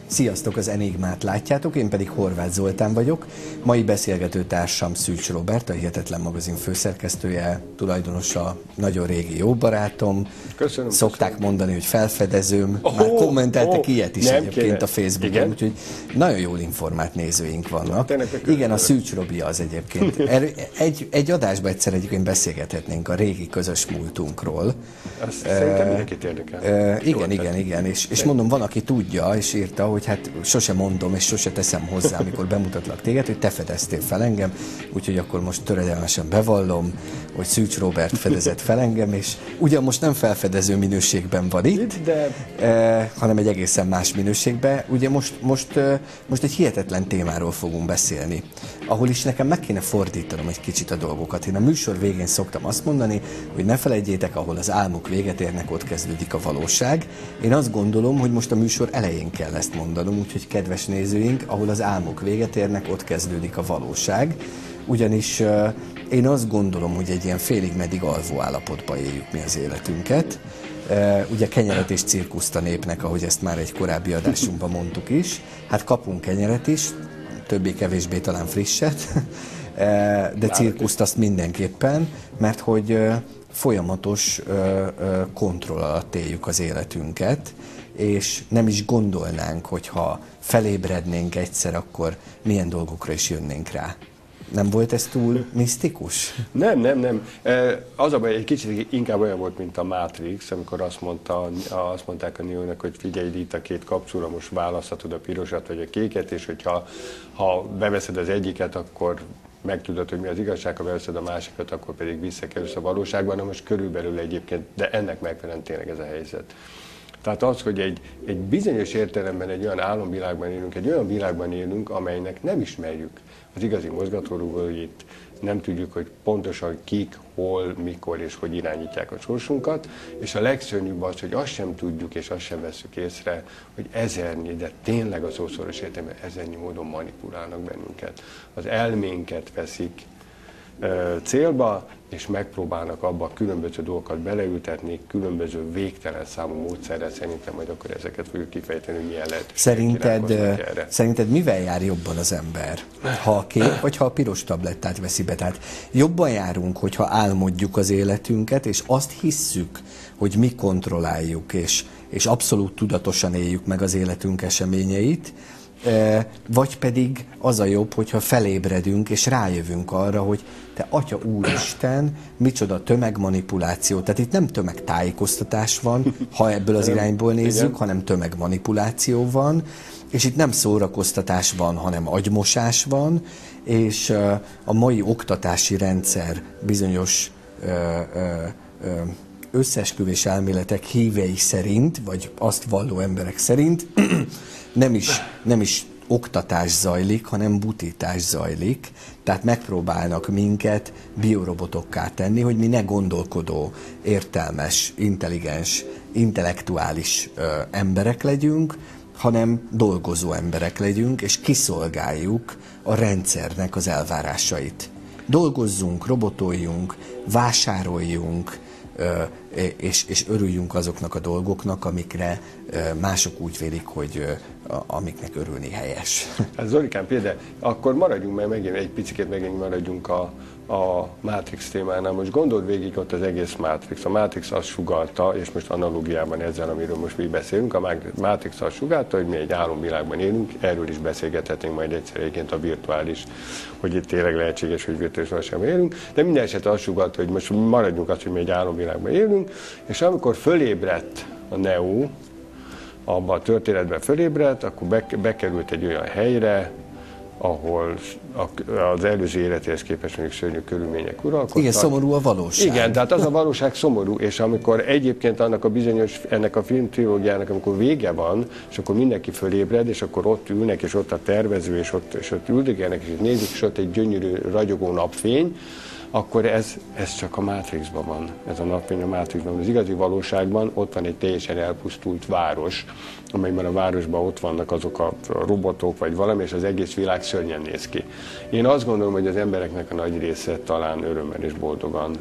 Sziasztok, az Enigmát látjátok, én pedig Horváth Zoltán vagyok. Mai beszélgető társam Szűcs Róbert, a Hihetetlen magazin főszerkesztője, tulajdonosa, nagyon régi jó barátom. Köszönöm. Szokták mondani, hogy felfedezőm. Már kommenteltek ilyet is egyébként a Facebookon, úgyhogy nagyon jól informált nézőink vannak. Igen, a Szűcs Robi az egyébként. Egy adásban egyszer egyébként beszélgethetnénk a régi közös múltunkról. Azt szerintem mindenkit érdekel. Igen. És mondom, van, aki tudja, és írta, hogy hát sose mondom, és sose teszem hozzá, amikor bemutatlak téged, hogy te fedeztél fel engem, úgyhogy akkor most töredelmesen bevallom, hogy Szűcs Róbert fedezett fel engem, és ugyan most nem felfedező minőségben van itt, hanem egy egészen más minőségben. Ugye most egy hihetetlen témáról fogunk beszélni, ahol is nekem meg kéne fordítanom egy kicsit a dolgokat. Én a műsor végén szoktam azt mondani, hogy ne felejtjétek, ahol az álmok véget érnek, ott kezdődik a valóság. Én azt gondolom, hogy most a műsor elején kell ezt mondanom, úgyhogy kedves nézőink, ahol az álmok véget érnek, ott kezdődik a valóság. Ugyanis én azt gondolom, hogy egy ilyen félig-meddig alvó állapotban éljük mi az életünket. Ugye kenyeret és cirkuszt a népnek, ahogy ezt már egy korábbi adásunkban mondtuk is. Hát kapunk kenyeret is, többé-kevésbé talán frisset, de cirkuszt azt mindenképpen, mert hogy folyamatos kontroll alatt éljük az életünket, és nem is gondolnánk, hogyha felébrednénk egyszer, akkor milyen dolgokra is jönnénk rá. Nem volt ez túl misztikus? Nem. Az a baj, egy kicsit inkább olyan volt, mint a Matrix, amikor azt mondták a Neonek, hogy figyelj, itt a két kapcsola, most választhatod a pirosat vagy a kéket, és hogyha beveszed az egyiket, akkor megtudod, hogy mi az igazság, ha beveszed a másikat, akkor pedig visszakerülsz a valóságban, na most körülbelül egyébként, de ennek megfelelően tényleg ez a helyzet. Tehát az, hogy egy bizonyos értelemben egy olyan álomvilágban élünk, egy olyan világban élünk, amelynek nem ismerjük az igazi mozgatórugóit, nem tudjuk, hogy pontosan kik, hol, mikor és hogy irányítják a sorsunkat, és a legszörnyűbb az, hogy azt sem tudjuk és azt sem veszük észre, hogy ezernyi, de tényleg a szószoros értelemben ezernyi módon manipulálnak bennünket. Az elménket veszik célba, és megpróbálnak abba különböző dolgokat beleültetni, különböző végtelen számú módszerrel, szerintem majd akkor ezeket fogjuk kifejteni, hogy milyen lehet. Szerinted mivel jár jobban az ember? Ha a kék vagy ha a piros tablettát veszi be? Tehát jobban járunk, hogyha álmodjuk az életünket, és azt hisszük, hogy mi kontrolláljuk, és abszolút tudatosan éljük meg az életünk eseményeit, vagy pedig az a jobb, hogyha felébredünk és rájövünk arra, hogy te Atya Úristen, micsoda tömegmanipuláció. Tehát itt nem tömegtájékoztatás van, ha ebből az irányból nézzük, hanem tömegmanipuláció van, és itt nem szórakoztatás van, hanem agymosás van, és a mai oktatási rendszer bizonyos összeesküvés elméletek hívei szerint, vagy azt valló emberek szerint nem is oktatás zajlik, hanem butítás zajlik. Tehát megpróbálnak minket biorobotokká tenni, hogy mi ne gondolkodó, értelmes, intelligens, intellektuális emberek legyünk, hanem dolgozó emberek legyünk, és kiszolgáljuk a rendszernek az elvárásait. Dolgozzunk, robotoljunk, vásároljunk, és örüljünk azoknak a dolgoknak, amikre mások úgy vélik, hogy amiknek örülni helyes. Hát Zolikám, például akkor maradjunk, mert megint egy picit megint maradjunk a Matrix témánál. Most gondold végig ott az egész Matrix. A Matrix azt sugallta, és most analógiában ezzel, amiről most mi beszélünk, a Matrix azt sugallta, hogy mi egy álomvilágban élünk, erről is beszélgethetünk majd egyszer egyébként a virtuális, hogy itt tényleg lehetséges, hogy virtuális valóságban élünk, de minden esetre azt sugallta, hogy most maradjunk azt, hogy mi egy álomvilágban élünk, és amikor fölébredt a Neo, abban a történetben fölébredt, akkor bekerült egy olyan helyre, ahol az előző életéhez képest mondjuk szörnyű körülmények uralkodtak. Igen, szomorú a valóság. Igen, tehát az a valóság szomorú, és amikor egyébként ennek a filmtrilógiának, amikor vége van, és akkor mindenki fölébred, és akkor ott ülnek, és ott a tervező, és ott üldögélnek, és nézik, és ott egy gyönyörű, ragyogó napfény, akkor ez csak a Matrixban van, ez a napfény a Matrixban. Az igazi valóságban ott van egy teljesen elpusztult város, amelyben a városban ott vannak azok a robotok vagy valami, és az egész világ szörnyen néz ki. Én azt gondolom, hogy az embereknek a nagy része talán örömmel és boldogan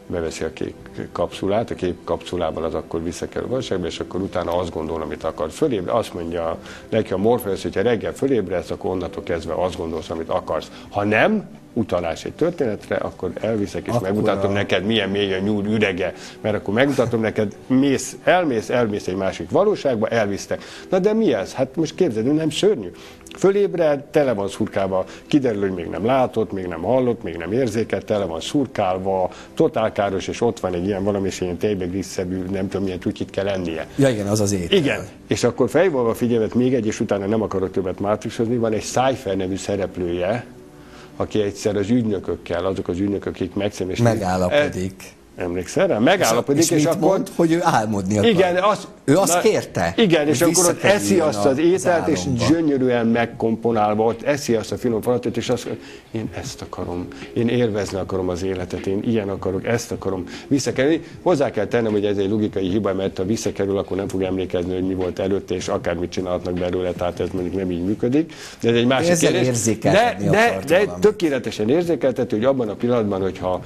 beveszi a kék kapszulát, a kék kapszulában az akkor visszakerül a valóságba, és akkor utána azt gondol, amit akar. Fölébre, azt mondja neki a Morpheus, hogyha reggel fölébredsz, akkor onnantól kezdve azt gondolsz, amit akarsz. Ha nem, utalás egy történetre, akkor elviszek, és akkor megmutatom neked, milyen mély a nyúl ürege, mert akkor megmutatom neked, elmész egy másik valóságba, elvisztek. Na de mi ez? Hát most képzeld, nem szörnyű. Fölébred, tele van szurkálva, kiderül, hogy még nem látott, még nem hallott, még nem érzékelt, tele van szurkálva, totál káros, és ott van egy ilyen valami, és ilyen tejbegrisszebű, nem tudom, milyen tutyit kell lennie. Ja igen, az az étel. Igen, és akkor fejvolva figyelmet még egy, és utána nem akarok többet Matrixozni, van egy Cypher nevű szereplője, aki egyszer az ügynökökkel, azok az ügynökök, akik megszemélyesítik. Megállapodik. Emlékszel rá? Megállapodik, és akkor mond, hogy ő álmodni akar. Igen, ő azt kérte. Igen, és akkor ott eszi azt az ételt, és gyönyörűen megkomponálva, ott eszi azt a finom falatot, és azt mondja, én ezt akarom, én élvezni akarom az életet, én ilyen akarok, ezt akarom visszakerülni. Hozzá kell tennem, hogy ez egy logikai hiba, mert ha visszakerül, akkor nem fog emlékezni, hogy mi volt előtte, és akármit csinálhatnak belőle, tehát ez mondjuk nem így működik. De ez egy másik kérdés. De tökéletesen érzékeltető, hogy abban a pillanatban, hogyha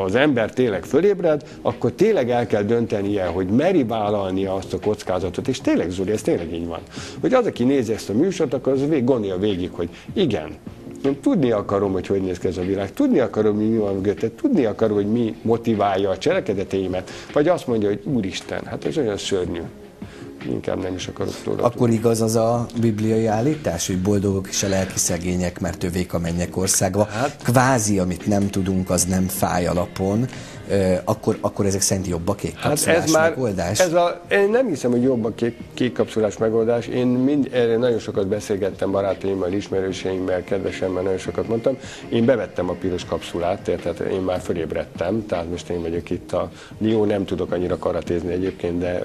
az ember tényleg fölébred, akkor tényleg el kell döntenie, hogy meri vállalnia azt a kockázatot, és tényleg, Zoli, ez tényleg így van. Hogy az, aki nézi ezt a műsort, akkor az gondolja végig, hogy igen, én tudni akarom, hogy néz ki ez a világ, tudni akarom, hogy mi van mögötte, tudni akarom, hogy mi motiválja a cselekedeteimet, vagy azt mondja, hogy Úristen, hát ez olyan szörnyű. Inkább nem is akarok róla. Akkor igaz az a bibliai állítás, hogy boldogok is a lelki szegények, mert övék a mennyek országa. Hát, kvázi, amit nem tudunk, az nem fáj alapon. Akkor ezek szerint jobb a kékkapszulás megoldás? Én nem hiszem, hogy jobb a kékkapszulás megoldás. Erre nagyon sokat beszélgettem barátaimmal, ismerőseimmel, kedvesemmel, nagyon sokat mondtam. Én bevettem a piros kapszulát, tehát én már fölébredtem, tehát most én vagyok itt a Lió, nem tudok annyira karatézni egyébként, de...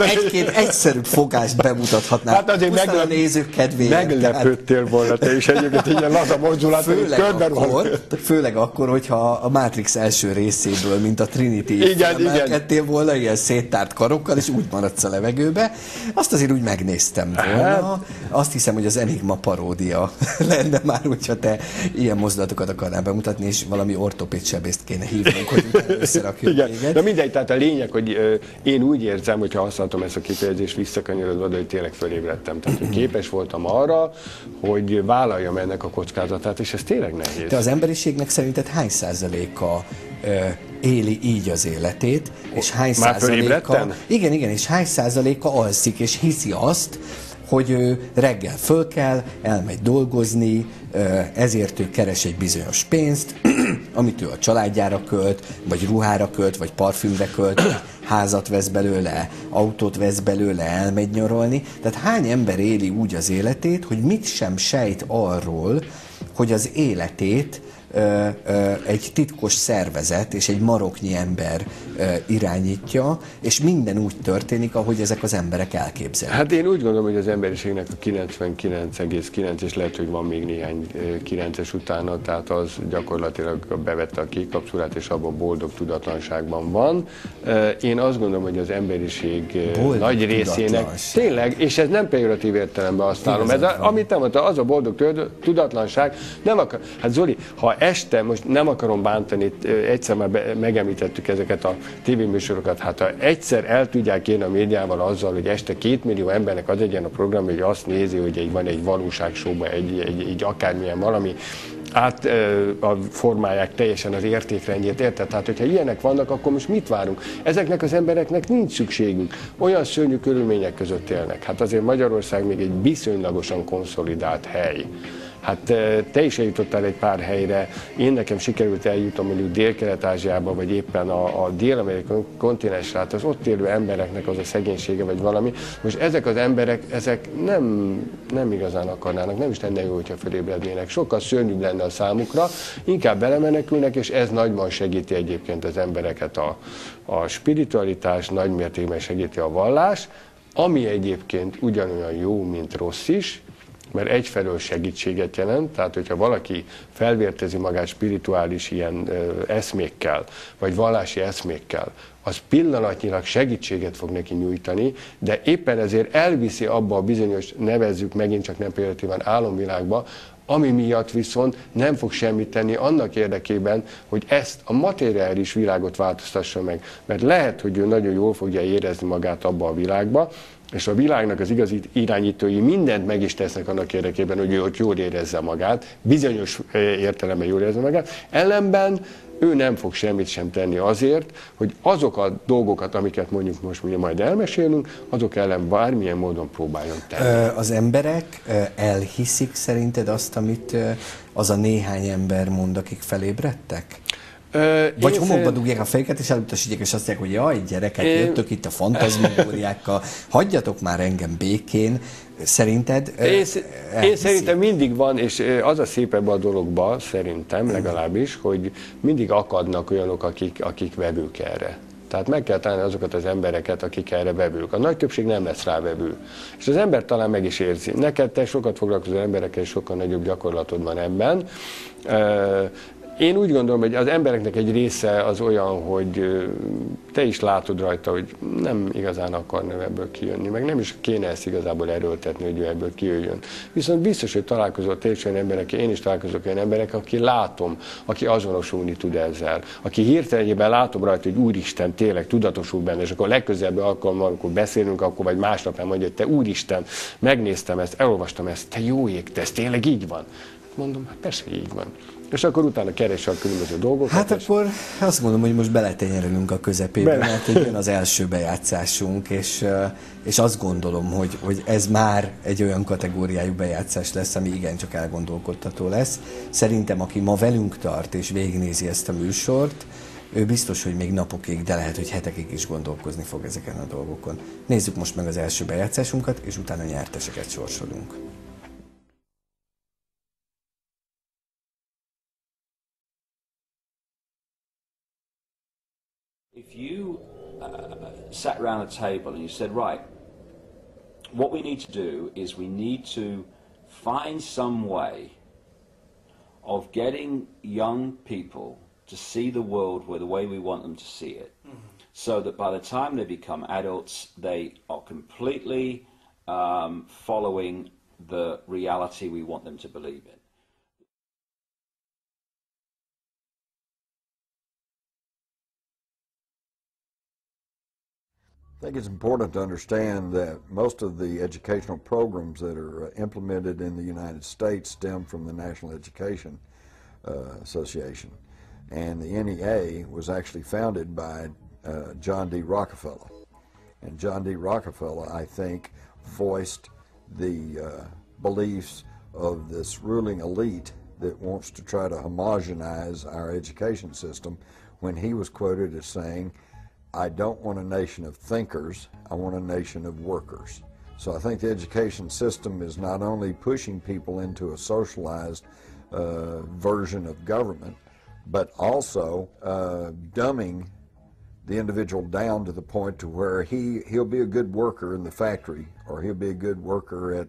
Egy-két egyszerű fogást bemutathatnál. Hát azért a nézők kedvéért. Meglepődtél volna te is egyébként, ilyen laza mozdulat, főleg akkor, hogyha a Matrix első részéből, mint a Trinity emelkedtél volna, ilyen széttárt karokkal, és úgy maradsz a levegőbe. Azt azért úgy megnéztem volna. Azt hiszem, hogy az Enigma paródia lenne már, hogyha te ilyen mozdulatokat akarnál bemutatni, és valami ortopéd sebészt kéne hívnunk, hogy összerakjuk téged. De mindegy, tehát a lényeg, hogy én úgy érzem, hogyha használtam ezt a kifejezést, visszakanyarodva oda, hogy tényleg fölébredtem. Tehát, hogy képes voltam arra, hogy vállaljam ennek a kockázatát, és ez tényleg nehéz. Te az emberiségnek szerinted hány százaléka éli így az életét, és hány százaléka... Igen, és hány százaléka alszik, és hiszi azt, hogy ő reggel fölkel, elmegy dolgozni, ezért ő keres egy bizonyos pénzt, amit ő a családjára költ, vagy ruhára költ, vagy parfümre költ, vagy házat vesz belőle, autót vesz belőle, elmegy nyaralni. Tehát hány ember éli úgy az életét, hogy mit sem sejt arról, hogy az életét egy titkos szervezet és egy maroknyi ember irányítja, és minden úgy történik, ahogy ezek az emberek elképzelik. Hát én úgy gondolom, hogy az emberiségnek a 99,9, és lehet, hogy van még néhány 9-es utána, tehát az gyakorlatilag bevette a kékkapszulát, és abban boldog tudatlanságban van. Én azt gondolom, hogy az emberiség boldog nagy részének tényleg, és ez nem pejoratív értelemben használom, amit te mondtad, az a boldog tudatlanság, nem akar, hát Zoli, ha este, most nem akarom bántani, egyszer már megemlítettük ezeket a tévéműsorokat, hát ha egyszer el tudják érni a médiával azzal, hogy este 2 millió embernek az egyen a program, hogy azt nézi, hogy van egy valóságsóban, egy akármilyen valami, formálják teljesen az értékrendjét, érted? Tehát, hogyha ilyenek vannak, akkor most mit várunk? Ezeknek az embereknek nincs szükségük. Olyan szörnyű körülmények között élnek. Hát azért Magyarország még egy viszonylagosan konszolidált hely. Hát te is eljutottál egy pár helyre, én nekem sikerült eljutnom mondjuk Dél-Kelet-Ázsiába, vagy éppen a dél-amerikai kontinensre, hát az ott élő embereknek az a szegénysége, vagy valami. Most ezek az emberek, ezek nem igazán akarnának, nem is lenne jó, hogyha fölébrednének. Sokkal szörnyűbb lenne a számukra, inkább belemenekülnek, és ez nagyban segíti egyébként az embereket a spiritualitás, nagymértékben segíti a vallás, ami egyébként ugyanolyan jó, mint rossz is, mert egyfelől segítséget jelent, tehát hogyha valaki felvértezi magát spirituális ilyen eszmékkel, vagy vallási eszmékkel, az pillanatnyilag segítséget fog neki nyújtani, de éppen ezért elviszi abba a bizonyos, nevezzük megint csak nem pejoratívan álomvilágba, ami miatt viszont nem fog semmit tenni annak érdekében, hogy ezt a materiális világot változtassa meg. Mert lehet, hogy ő nagyon jól fogja érezni magát abba a világba, és a világnak az igazi irányítói mindent meg is tesznek annak érdekében, hogy ő ott jól érezze magát, bizonyos értelemben jól érezze magát, ellenben ő nem fog semmit sem tenni azért, hogy azok a dolgokat, amiket mondjuk most majd elmesélünk, azok ellen bármilyen módon próbáljon tenni. Az emberek elhiszik szerinted azt, amit az a néhány ember mond, akik felébredtek? Vagy homokba dugják a fejüket, és elutasítják, és azt mondják, hogy jaj, gyerekek, jöttök itt a fantazmagóriákkal, hagyjatok már engem békén. Szerinted Én szerintem mindig van, és az a szép ebben a dologban, szerintem legalábbis, hogy mindig akadnak olyanok, akik vevők erre. Tehát meg kell találni azokat az embereket, akik erre vevők. A nagy többség nem lesz rá vevő. És az ember talán meg is érzi. Neked te sokat foglalkozol emberekkel, és sokkal nagyobb gyakorlatod van ebben. Én úgy gondolom, hogy az embereknek egy része az olyan, hogy te is látod rajta, hogy nem igazán akarna ebből kijönni, meg nem is kéne ezt igazából erőltetni, hogy ő ebből kijöjjön. Viszont biztos, hogy találkozol te is olyan emberekkel, én is találkozok olyan emberekkel, aki látom, aki azonosulni tud ezzel. Aki hirtelenjében látom rajta, hogy Úristen tényleg tudatosul benne, és akkor legközelebbi alkalommal, amikor beszélünk, akkor vagy másnap nem mondja, hogy te Úristen, megnéztem ezt, elolvastam ezt, te jó ég, te ez tényleg így van. Mondom, hát persze, így van. És akkor utána keresel a különböző dolgokat. Hát akkor azt mondom, hogy most beletenyerülünk a közepébe, mert jön az első bejátszásunk, és azt gondolom, hogy ez már egy olyan kategóriájú bejátszás lesz, ami igencsak elgondolkodtató lesz. Szerintem, aki ma velünk tart és végignézi ezt a műsort, ő biztos, hogy még napokig, de lehet, hogy hetekig is gondolkozni fog ezeken a dolgokon. Nézzük most meg az első bejátszásunkat, és utána nyerteseket sorsolunk. If you sat around a table and you said, right, what we need to do is we need to find some way of getting young people to see the world the way we want them to see it, so that by the time they become adults, they are completely following the reality we want them to believe in. I think it's important to understand that most of the educational programs that are implemented in the United States stem from the National Education Association. And the NEA was actually founded by John D. Rockefeller. And John D. Rockefeller, I think, voiced the beliefs of this ruling elite that wants to try to homogenize our education system when he was quoted as saying, I don't want a nation of thinkers, I want a nation of workers. So I think the education system is not only pushing people into a socialized version of government, but also dumbing the individual down to the point to where he'll be a good worker in the factory, or he'll be a good worker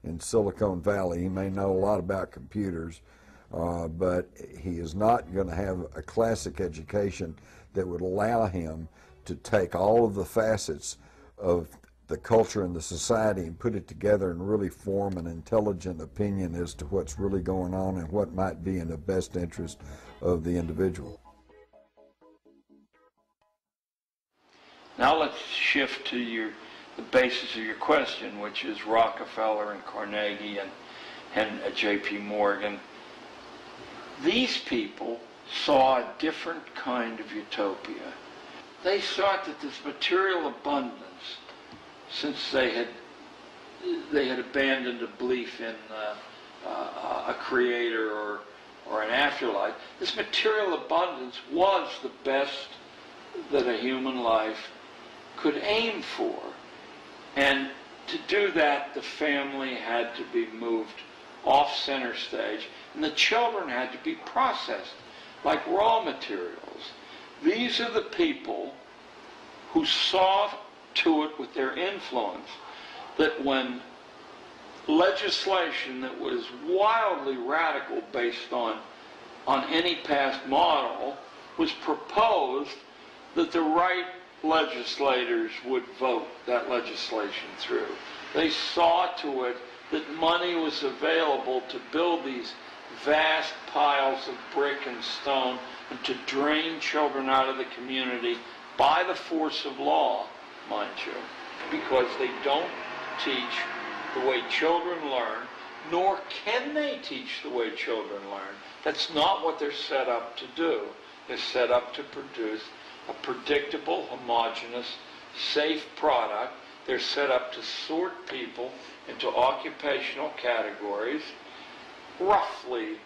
in Silicon Valley. He may know a lot about computers, but he is not going to have a classic education that would allow him to take all of the facets of the culture and the society and put it together and really form an intelligent opinion as to what's really going on and what might be in the best interest of the individual. Now let's shift to the basis of your question, which is Rockefeller and Carnegie and J.P. Morgan. These people saw a different kind of utopia. They thought that this material abundance, since they had abandoned a belief in a creator or an afterlife, this material abundance was the best that a human life could aim for. And to do that, the family had to be moved off center stage, and the children had to be processed like raw materials. These are the people who saw to it with their influence that when legislation that was wildly radical based on any past model was proposed, that the right legislators would vote that legislation through. They saw to it that money was available to build these vast piles of brick and stone and to drain children out of the community by the force of law, mind you, because they don't teach the way children learn, nor can they teach the way children learn. That's not what they're set up to do. They're set up to produce a predictable, homogeneous, safe product. They're set up to sort people into occupational categories, roughly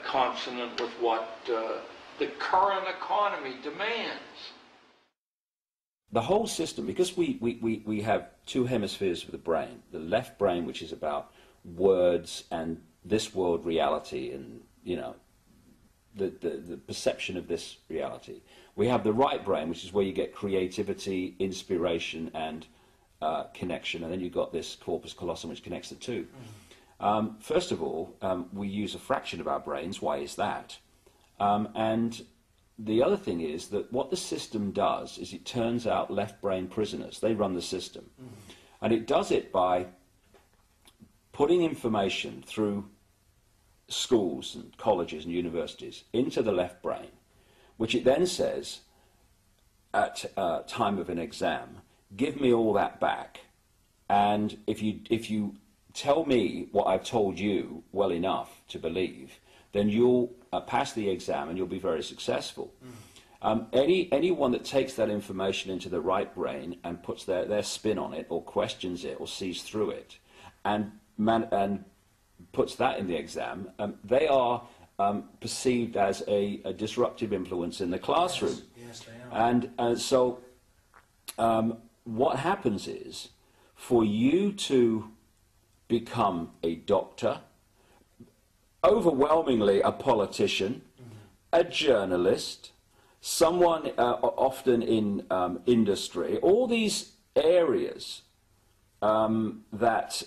consonant with what the current economy demands. The whole system, because we have two hemispheres of the brain, the left brain, which is about words and this world reality and, you know, the perception of this reality. We have the right brain, which is where you get creativity, inspiration, and connection, and then you've got this corpus callosum, which connects the two. First of all, we use a fraction of our brains. Why is that? And the other thing is that what the system does is it turns out left brain prisoners. They run the system. And it does it by putting information through schools and colleges and universities into the left brain, which it then says at time of an exam, give me all that back, and if you tell me what I've told you well enough to believe, then you'll pass the exam and you'll be very successful. Anyone that takes that information into the right brain and puts their spin on it, or questions it, or sees through it, and puts that in the exam, they are perceived as a disruptive influence in the classroom. Yes, they are. And so what happens is, for you to become a doctor, overwhelmingly a politician, a journalist, someone often in industry, all these areas that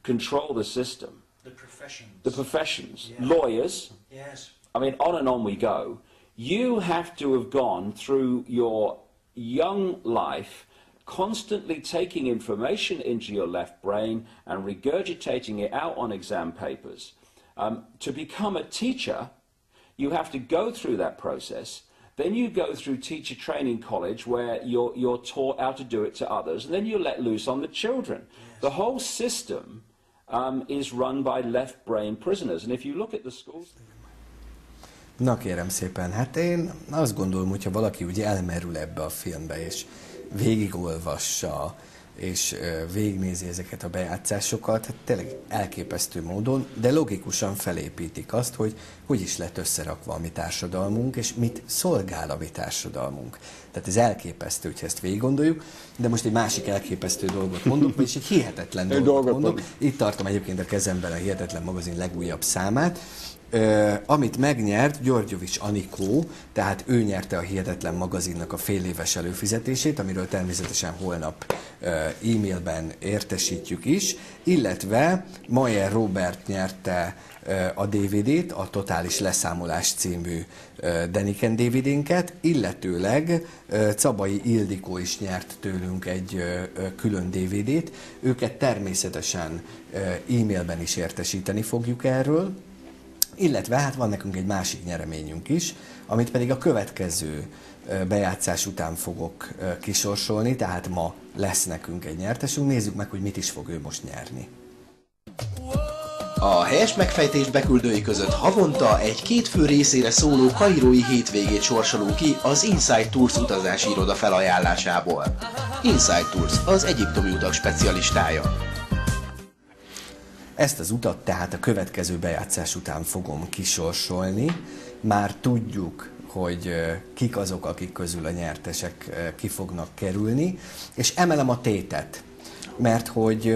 control the system. The professions. The professions. Yeah. Lawyers. Yes. I mean, on we go. You have to have gone through your young life constantly taking information into your left brain and regurgitating it out on exam papers. To become a teacher, you have to go through that process. Then you go through teacher training college, where you're taught how to do it to others, and then you're let loose on the children. Yes. The whole system is run by left brain prisoners. And if you look at the schools... Na kérem szépen, hát én azt gondolom, hogyha valaki ugye elmerül ebbe a filmbe, és végigolvassa, és végignézi ezeket a bejátszásokat, hát tényleg elképesztő módon, de logikusan felépítik azt, hogy is lett összerakva a mi társadalmunk, és mit szolgál a mi társadalmunk. Tehát ez elképesztő, hogyha ezt végig gondoljuk, de most egy másik elképesztő dolgot mondok, vagyis egy hihetetlen dolgot mondok. Itt tartom egyébként a kezemben a Hihetetlen magazin legújabb számát, amit megnyert Györgyovics Anikó, tehát ő nyerte a Hihetetlen magazinnak a féléves előfizetését, amiről természetesen holnap e-mailben értesítjük is, illetve Mayer Robert nyerte a DVD-t, a Totális Leszámolás című Deniken DVD-nket, illetőleg Cabai Ildikó is nyert tőlünk egy külön DVD-t. Őket természetesen e-mailben is értesíteni fogjuk erről. Illetve hát van nekünk egy másik nyereményünk is, amit pedig a következő bejátszás után fogok kisorsolni, tehát ma lesz nekünk egy nyertesünk. Nézzük meg, hogy mit is fog ő most nyerni. A helyes megfejtés beküldői között havonta egy 2 fő részére szóló kairói hétvégét sorsolunk ki az Inside Tours utazási iroda felajánlásából. Inside Tours, az egyiptomi utak specialistája. Ezt az utat tehát a következő bejátszás után fogom kisorsolni. Már tudjuk, hogy kik azok, akik közül a nyertesek ki fognak kerülni, és emelem a tétet, mert hogy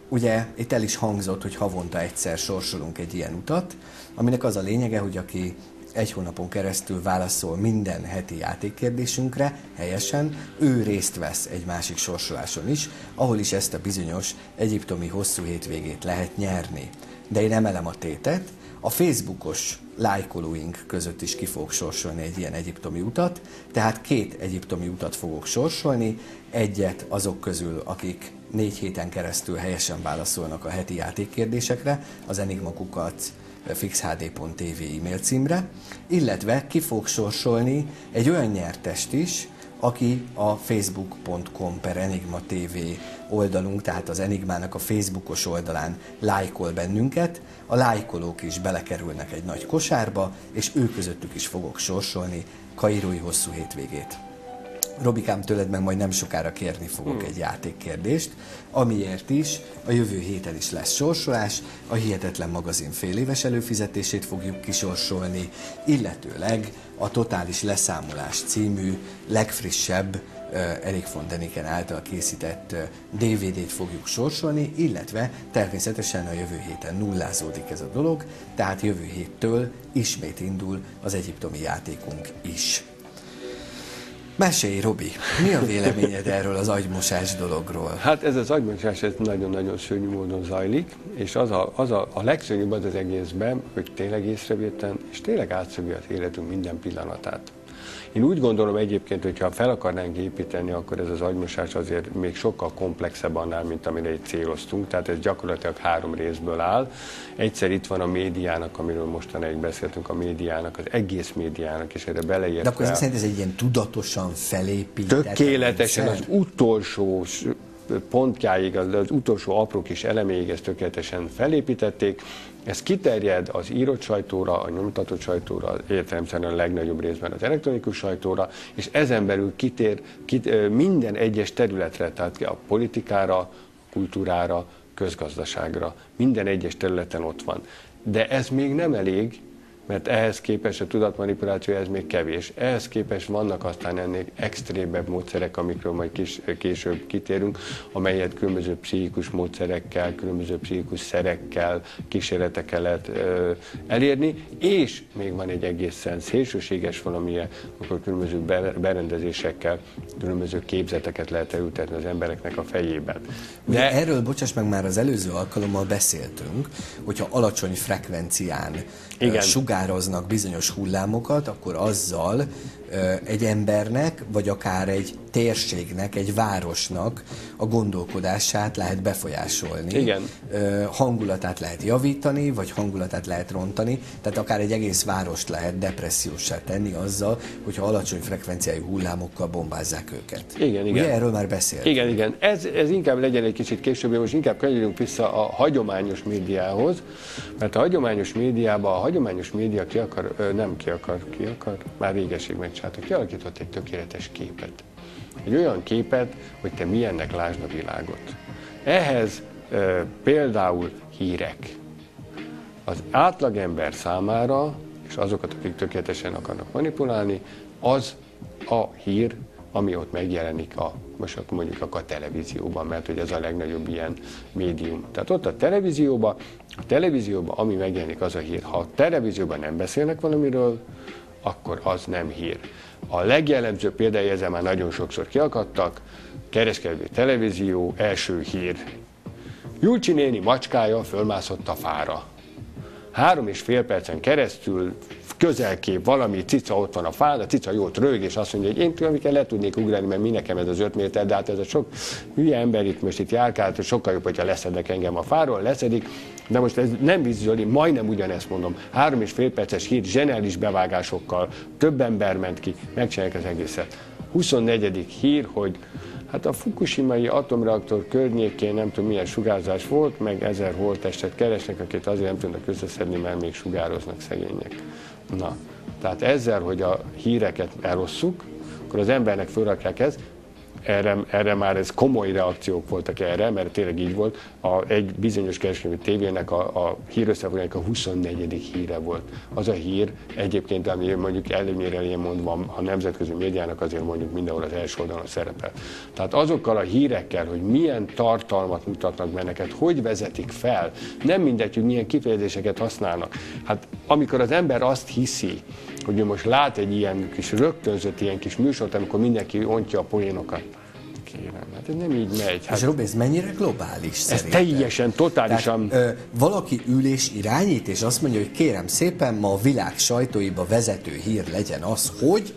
ugye itt el is hangzott, hogy havonta egyszer sorsolunk egy ilyen utat, aminek az a lényege, hogy aki egy hónapon keresztül válaszol minden heti játékkérdésünkre helyesen, ő részt vesz egy másik sorsoláson is, ahol is ezt a bizonyos egyiptomi hosszú hétvégét lehet nyerni. De én emelem a tétet, A Facebookos lájkolóink között is ki fogok sorsolni egy ilyen egyiptomi utat, tehát 2 egyiptomi utat fogok sorsolni, egyet azok közül, akik 4 héten keresztül helyesen válaszolnak a heti játékkérdésekre, az enigma@fixhd.tv e-mail címre, illetve ki fogok sorsolni egy olyan nyertest is, aki a facebook.com/enigma.tv oldalunk, tehát az Enigmának a Facebookos oldalán lájkol bennünket, a lájkolók is belekerülnek egy nagy kosárba, és ő közöttük is fogok sorsolni kairói hosszú hétvégét. Robikám, tőled meg majd nem sokára kérni fogok egy játékkérdést, amiért is a jövő héten is lesz sorsolás, a Hihetetlen magazin féléves előfizetését fogjuk kisorsolni, illetőleg a Totális leszámolás című legfrissebb Erik von Däniken által készített DVD-t fogjuk sorsolni, illetve természetesen a jövő héten nullázódik ez a dolog, tehát jövő héttől ismét indul az egyiptomi játékunk is. Mesélj, Robi, mi a véleményed erről az agymosás dologról? Hát ez az agymosás ez nagyon-nagyon szörnyű módon zajlik, és az a legszörnyűbb az egészben, hogy tényleg észrevétlen, és tényleg átszövi az életünk minden pillanatát. Én úgy gondolom egyébként, hogy ha fel akarnánk építeni, akkor ez az agymosás azért még sokkal komplexebb annál, mint amire itt céloztunk. Tehát ez gyakorlatilag 3 részből áll. Egyszer itt van a médiának, amiről mostanáig beszéltünk, a médiának, az egész médiának, és erre beleértve. De akkor ez szerint ez egy ilyen tudatosan felépített tökéletesen az utolsó pontjáig, az utolsó apró kis eleméig ezt tökéletesen felépítették. Ez kiterjed az írott sajtóra, a nyomtatott sajtóra, értelemszerűen a legnagyobb részben az elektronikus sajtóra, és ezen belül kitér minden egyes területre, tehát a politikára, kultúrára, közgazdaságra, minden egyes területen ott van. De ez még nem elég, mert ehhez képest a tudatmanipuláció ez még kevés. Ehhez képest vannak aztán ennél extrémebb módszerek, amikről majd később kitérünk, amelyet különböző pszichikus módszerekkel, különböző pszichikus szerekkel, kísérletekkel lehet elérni, és még van egy egészen szélsőséges valamilyen, akkor különböző berendezésekkel, különböző képzeteket lehet elültetni az embereknek a fejében. De erről, bocsáss meg, már az előző alkalommal beszéltünk, hogyha alacsony frekvencián sugároznak bizonyos hullámokat, akkor azzal egy embernek, vagy akár egy térségnek, egy városnak a gondolkodását lehet befolyásolni. Igen. Hangulatát lehet javítani, vagy hangulatát lehet rontani, tehát akár egy egész várost lehet depresszióssá tenni azzal, hogyha alacsony frekvenciájú hullámokkal bombázzák őket. Igen. Ugye erről már beszéltünk. Igen. Ez inkább legyen egy kicsit később, most inkább kanyarodjunk vissza a hagyományos médiához, mert a hagyományos médiában, a hagyományos média ki akar, már régeség megcsinálta, kialakított egy tökéletes képet. Egy olyan képet, hogy te milyennek lásd a világot. Ehhez például hírek. Az átlagember számára, és azokat, akik tökéletesen akarnak manipulálni, az a hír, ami ott megjelenik most akkor mondjuk a televízióban, mert hogy ez a legnagyobb ilyen médium. Tehát ott a televízióban, ami megjelenik, az a hír. Ha a televízióban nem beszélnek valamiről, akkor az nem hír. A legjellemzőbb példája, ezzel már nagyon sokszor kiakadtak, kereskedelmi televízió, első hír. Julcsi néni macskája fölmászott a fára. 3,5 percen keresztül közelkép valami, cica ott van a fán, a cica jót rög, és azt mondja, hogy én tulajdonképpen le tudnék ugrani, mert mi nekem ez az 5 méter, de hát ez a sok hülye ember itt járkált, hogy sokkal jobb, hogyha leszednek engem a fáról, leszedik, de most ez nem bizony, majdnem ugyanezt mondom, 3,5 perces hír, zseniális bevágásokkal, több ember ment ki, megcsinálják az egészet. 24. hír, hogy hát a fukushimai atomreaktor környékén nem tudom milyen sugárzás volt, meg 1000 holttestet keresnek, akit azért nem tudnak összeszedni, mert még sugároznak szegények. Na, tehát ezzel, hogy a híreket elosszuk, akkor az embernek fölrakják ezt, erre már ez komoly reakciók voltak erre, mert tényleg így volt. Egy bizonyos kereskedelmi tévének a hírösszefoglalónak a 24. híre volt. Az a hír egyébként, ami mondjuk előnyére ilyen mondva a nemzetközi médiának azért mondjuk mindenhol az első oldalon szerepel. Tehát azokkal a hírekkel, hogy milyen tartalmat mutatnak benneket, hogy vezetik fel, nem mindegy, hogy milyen kifejezéseket használnak. Hát amikor az ember azt hiszi, hogy ő most lát egy ilyen kis rögtönzött ilyen kis műsort, amikor mindenki ontja a poénokat. kérem, hát ez nem így megy. Hát, és Robi, ez mennyire globális ez szerintem? teljesen, totálisan... Tehát, valaki ül és irányít, és azt mondja, hogy kérem szépen, ma a világ sajtóiba vezető hír legyen az, hogy...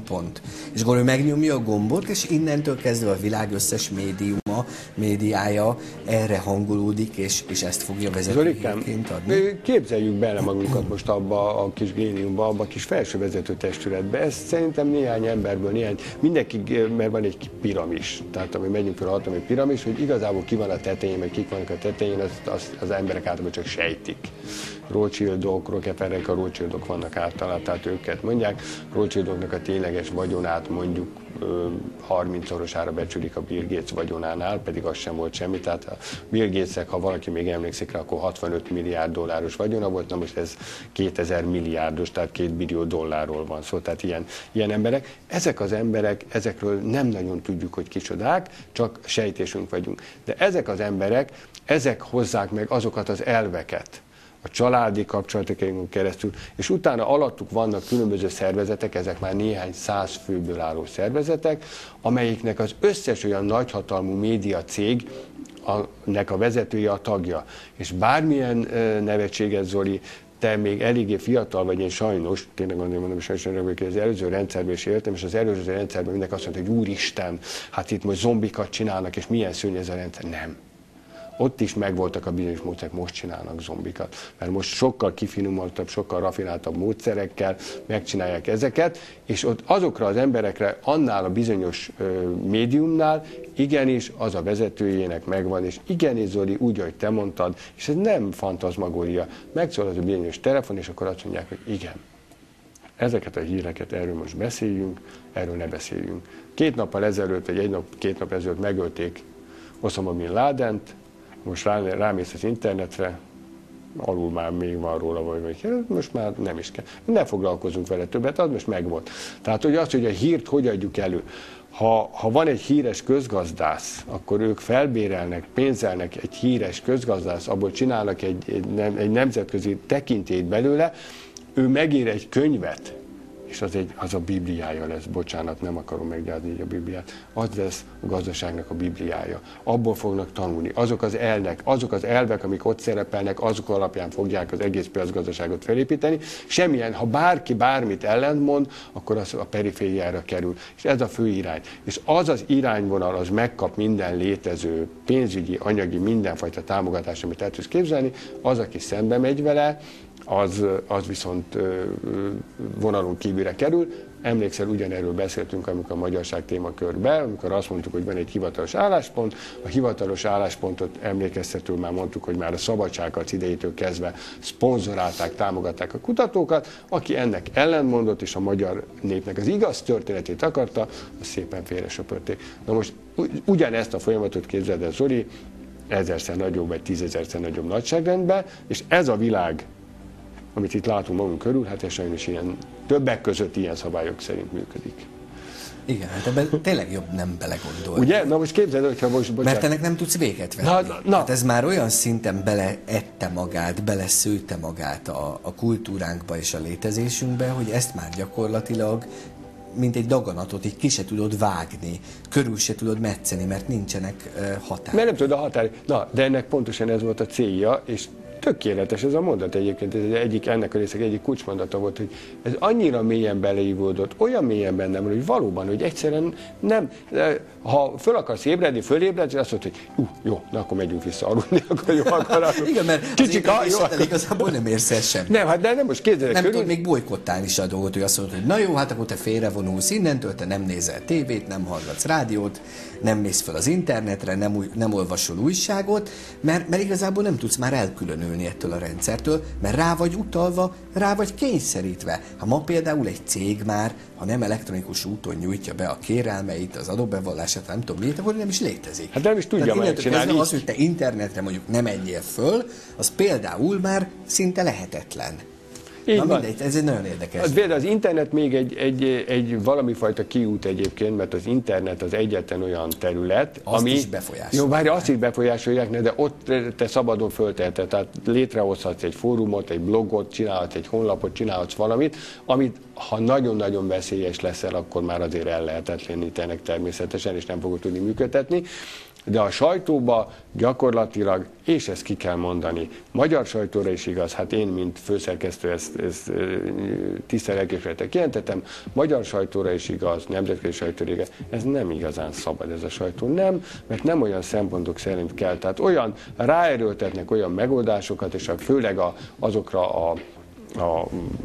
pont. És akkor ő megnyomja a gombot, és innentől kezdve a világ összes médiája erre hangolódik, és ezt fogja vezetőként adni. Képzeljük bele magunkat most abba a kis géniumba, abba a kis felső vezető testületbe. Ez szerintem néhány emberből, mindenki, mert van egy piramis. Tehát ami megyünk fel a hatalmi piramis, hogy igazából ki van a tetején, meg kik vannak a tetején, az emberek általában csak sejtik. Rothschildok, Rockefellerek, a Rothschildok vannak általában, tehát őket mondják. Rothschildoknak a tényleges vagyonát mondjuk 30-szorosára becsülik a Bill Gates vagyonánál, pedig az sem volt semmi. Tehát a Bill Gatesnek, ha valaki még emlékszik rá, akkor 65 milliárd dolláros vagyona volt, na most ez 2000 milliárdos, tehát 2 billió dollárról van szó, tehát ilyen emberek. Ezek az emberek, ezekről nem nagyon tudjuk, hogy kicsodák, csak sejtésünk vagyunk. De ezek az emberek, ezek hozzák meg azokat az elveket, a családi kapcsolatokon keresztül, és utána alattuk vannak különböző szervezetek, ezek már néhány 100 főből álló szervezetek, amelyiknek az összes olyan nagyhatalmú média cég, nek a vezetője a tagja. És bármilyen nevetséges, Zoli, te még eléggé fiatal vagy, én sajnos, tényleg mondom, hogy az előző rendszerben is éltem, és az előző rendszerben mindenki azt mondta, hogy úristen, hát itt most zombikat csinálnak, és milyen szörnyű ez a rendszer. Nem. Ott is megvoltak a bizonyos módszerek, most csinálnak zombikat. Mert most sokkal kifinomultabb, sokkal rafináltabb módszerekkel megcsinálják ezeket, és ott azokra az emberekre, annál a bizonyos médiumnál, igenis az a vezetőjének megvan, és igenis, Zoli, úgy, ahogy te mondtad, és ez nem fantazmagória. Megszól az a bizonyos telefon, és akkor azt mondják, hogy igen. Ezeket a híreket, erről most beszéljünk, erről ne beszéljünk. 2 nappal ezelőtt, vagy 2 nap ezelőtt megölték Osama Bin Ladent, most rámész az internetre, alul már még van róla, vagy most már nem is kell. Ne foglalkozunk vele többet, az most megvolt. Tehát hogy az, hogy a hírt hogy adjuk elő. Ha van egy híres közgazdász, akkor ők felbérelnek, pénzelnek egy híres közgazdász, abból csinálnak egy nemzetközi tekintélyt belőle, ő megír egy könyvet, és az a Bibliája lesz, bocsánat, nem akarom meggyázni így a Bibliát, az lesz a gazdaságnak a Bibliája. Abból fognak tanulni. Azok az elvek, amik ott szerepelnek, azok alapján fogják az egész piacgazdaságot felépíteni. Semmilyen, ha bárki bármit ellentmond, akkor az a perifériára kerül. És ez a fő irány. És az az irányvonal, az megkap minden létező pénzügyi, anyagi, mindenfajta támogatást, amit el tudsz képzelni, az, aki szembe megy vele, az viszont vonalon kívülre kerül. Emlékszel, ugyanerről beszéltünk, amikor a magyarság témakörbe, amikor azt mondtuk, hogy van egy hivatalos álláspont. A hivatalos álláspontot emlékeztetően már mondtuk, hogy már a szabadságharc idejétől kezdve szponzorálták, támogatták a kutatókat. Aki ennek ellenmondott, és a magyar népnek az igaz történetét akarta, azt szépen félresöpörték. Na most ugyanezt a folyamatot képzeld el, Zoli, 1000-szer nagyobb, vagy 10.000-szer nagyobb nagyságrendben, és ez a világ, amit itt látunk magunk körül, hát ez sajnos többek között ilyen szabályok szerint működik. Igen, hát ebben tényleg jobb nem belegondolni. Ugye? Na most képzeld, hogyha most... Mert ennek nem tudsz véget venni. Hát ez már olyan szinten beleette magát, beleszőtte magát a kultúránkba és a létezésünkbe, hogy ezt már gyakorlatilag mint egy daganatot, így ki se tudod vágni, körül se tudod metszeni, mert nincsenek határok. Mert nem tudod a határ. Na, de ennek pontosan ez volt a célja, és tökéletes ez a mondat egyébként, ez ennek a részek egyik kulcsmondata volt, hogy ez annyira mélyen beleívódott, olyan mélyen bennem, hogy valóban, hogy egyszerűen nem, ha föl akarsz ébredni, fölébredsz, és azt mondod, hogy jó, na akkor megyünk vissza aludni, akkor jó, akkor igen, mert kicsik, az igazából nem érsz el semmit. Nem, hát de nem most képzelek nem tudod még bolykottálni is a dolgot, hogy azt mondod, hogy na jó, hát akkor te félrevonulsz innentől, te nem nézel tévét, nem hallgatsz rádiót, nem mész fel az internetre, nem olvasol újságot, mert igazából nem tudsz már elkülönülni ettől a rendszertől, mert rá vagy utalva, rá vagy kényszerítve. Ha ma például egy cég már, ha nem elektronikus úton nyújtja be a kérelmeit, az adóbevallását, nem tudom miért, akkor nem is létezik. Hát nem is tudja megcsinálni. Az, hogy te internetre mondjuk nem menjél föl, az például már szinte lehetetlen. Így Na van. mindegy, ez egy nagyon érdekes. Például az internet még egy valami fajta kiút egyébként, mert az internet az egyetlen olyan terület, Azt ami... is befolyásolják. Jó, várj, azt is befolyásolják, de ott te szabadon fölteheted, tehát létrehozhatsz egy fórumot, egy blogot, csinálhatsz egy honlapot, csinálhatsz valamit, amit ha nagyon-nagyon veszélyes leszel, akkor már azért ellehetetlenítenek természetesen, és nem fogod tudni működtetni. De a sajtóba gyakorlatilag, és ezt ki kell mondani, magyar sajtóra is igaz, hát én, mint főszerkesztő, ezt tiszta lelkismerettel kijelentettem, magyar sajtóra is igaz, nemzetközi sajtóra igaz, ez nem igazán szabad ez a sajtó, nem, mert nem olyan szempontok szerint kell, tehát olyan ráerőltetnek olyan megoldásokat, és főleg azokra a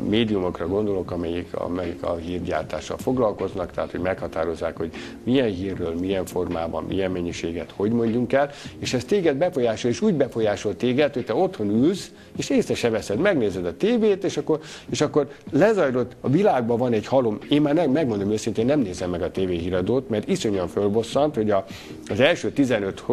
médiumokra gondolok, amelyik a hírgyártással foglalkoznak, tehát hogy meghatározzák, hogy milyen hírről, milyen formában, milyen mennyiséget, hogy mondjunk el, és ez téged befolyásol, és úgy befolyásol téged, hogy te otthon ülsz, és észre se veszed, megnézed a tévét, és akkor lezajlott, a világban van egy halom, én már megmondom őszintén, nem nézem meg a tévéhíradót, mert iszonyan fölbosszant, hogy az első 15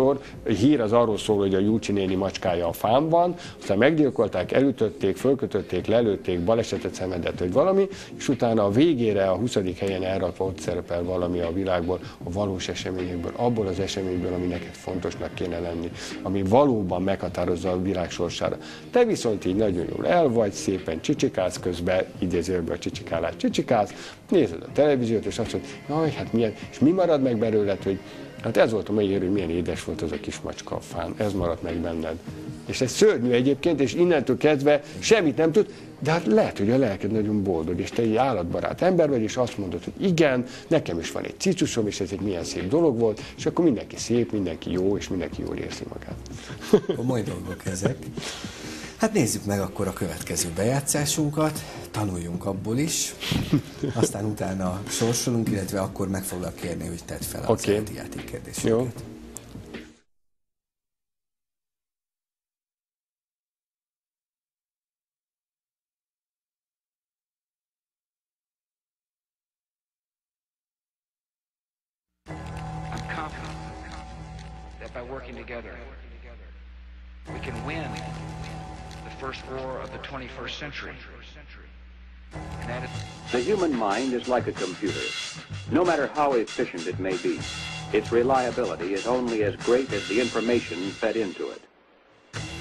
hír az arról szól, hogy a Júcsi néni macskája a fán van, aztán meggyilkolták, elütötték, fölkötötték, lelőtték, balesetet szenvedett, vagy valami, és utána a végére, a 20. helyen elrakva ott szerepel valami a világból, a valós eseményekből, abból az eseményből, ami neked fontosnak kéne lenni, ami valóban meghatározza a világ sorsára. Te viszont így nagyon jól el vagy, szépen csicsikálsz közben, idézőjelben a csicsikálás csicsikálsz, nézed a televíziót, és azt mondod, jaj, hát milyen, és mi marad meg belőled, hogy hát ez volt a mai hogy milyen édes volt az a kis macska a fán, ez maradt meg benned. És ez szörnyű egyébként, és innentől kezdve semmit nem tud, de hát lehet, hogy a lelked nagyon boldog, és te egy állatbarát ember vagy, és azt mondod, hogy igen, nekem is van egy cicusom, és ez egy milyen szép dolog volt, és akkor mindenki szép, mindenki jó, és mindenki jól érzi magát. Komoly dolgok ezek. Hát nézzük meg akkor a következő bejátszásunkat, tanuljunk abból is, aztán utána sorsolunk, illetve akkor meg foglak kérni, hogy tedd fel az eredeti játékkérdéseket. Jó. I'm confident that by working together, we can win the first war of the 21st century. And that is... The human mind is like a computer. No matter how efficient it may be, its reliability is only as great as the information fed into it.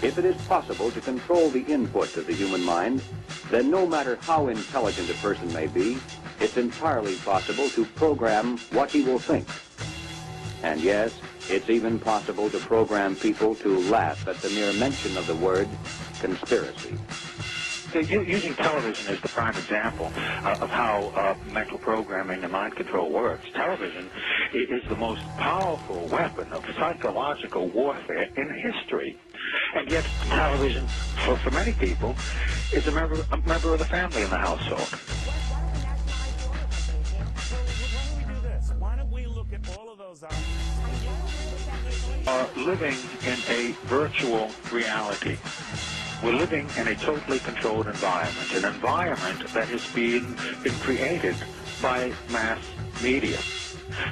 If it is possible to control the input of the human mind, then no matter how intelligent a person may be, it's entirely possible to program what he will think. And yes, it's even possible to program people to laugh at the mere mention of the word conspiracy. Using television as the prime example of how mental programming and mind control works, television is the most powerful weapon of psychological warfare in history. And yet television, for many people, is a member of the family in the household. Why don't we look at all of those Are living in a virtual reality. We're living in a totally controlled environment, an environment that has been created by mass media.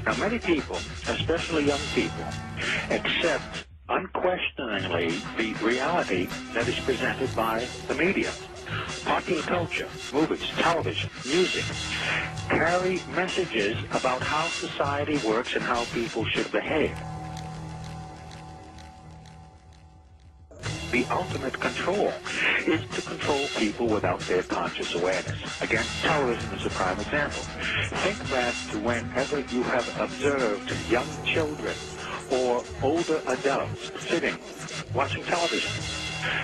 Now, many people, especially young people, accept unquestioningly the reality that is presented by the media. Popular culture, movies, television, music carry messages about how society works and how people should behave. The ultimate control is to control people without their conscious awareness. Again, television is a prime example. Think back to whenever you have observed young children or older adults sitting, watching television.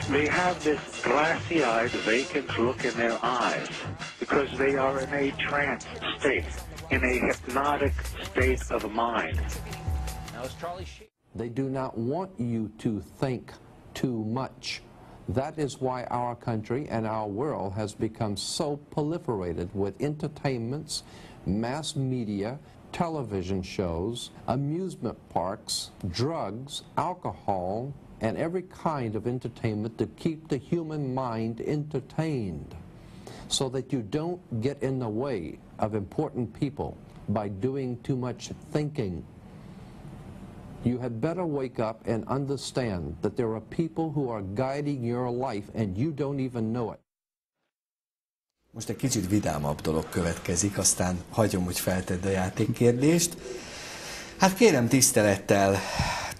They have this glassy-eyed, vacant look in their eyes because they are in a trance state, in a hypnotic state of mind. They do not want you to think too much. That is why our country and our world has become so proliferated with entertainments, mass media, television shows, amusement parks, drugs, alcohol, and every kind of entertainment to keep the human mind entertained so that you don't get in the way of important people by doing too much thinking. You had better wake up and understand that there are people who are guiding your life and you don't even know it. Most egy kicsit vidámabb dolog következik, aztán hagyom, hogy feltedd a játékkérdést. Hát kérem tisztelettel,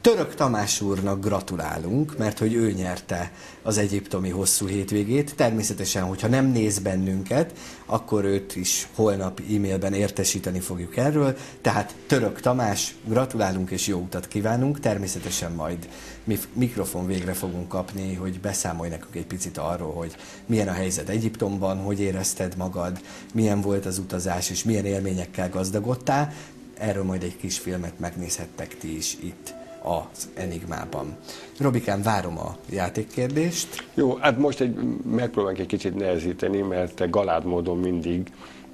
Török Tamás úrnak gratulálunk, mert hogy ő nyerte az egyiptomi hosszú hétvégét. Természetesen, hogyha nem néz bennünket, akkor őt is holnap e-mailben értesíteni fogjuk erről. Tehát Török Tamás, gratulálunk és jó utat kívánunk. Természetesen majd mi mikrofon végre fogunk kapni, hogy beszámolj nekünk egy picit arról, hogy milyen a helyzet Egyiptomban, hogy érezted magad, milyen volt az utazás és milyen élményekkel gazdagodtál. Erről majd egy kis filmet megnézhettek ti is itt az Enigmában. Robikám, várom a játékkérdést. Jó, hát most megpróbálunk egy kicsit nehezíteni, mert te galád módon mindig,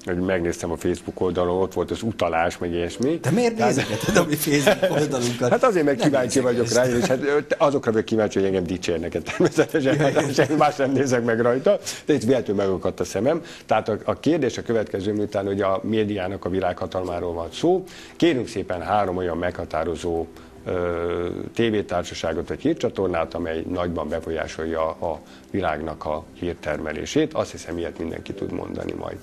hogy megnéztem a Facebook oldalon, ott volt az utalás, meg ilyesmi. De miért nézegeted a mi Facebook oldalunkat? Hát azért, mert kíváncsi vagyok rá, és hát azokra vagyok kíváncsi, hogy engem dicsérnek természetesen, semmi más nem nézek meg rajta, de itt véletlenül megakadt a szemem. Tehát a kérdés a következő, miután, hogy a médiának a világhatalmáról van szó, kérünk szépen 3 olyan meghatározó tévétársaságot vagy hírcsatornát, amely nagyban befolyásolja a világnak a hírtermelését. Azt hiszem, ilyet mindenki tud mondani majd.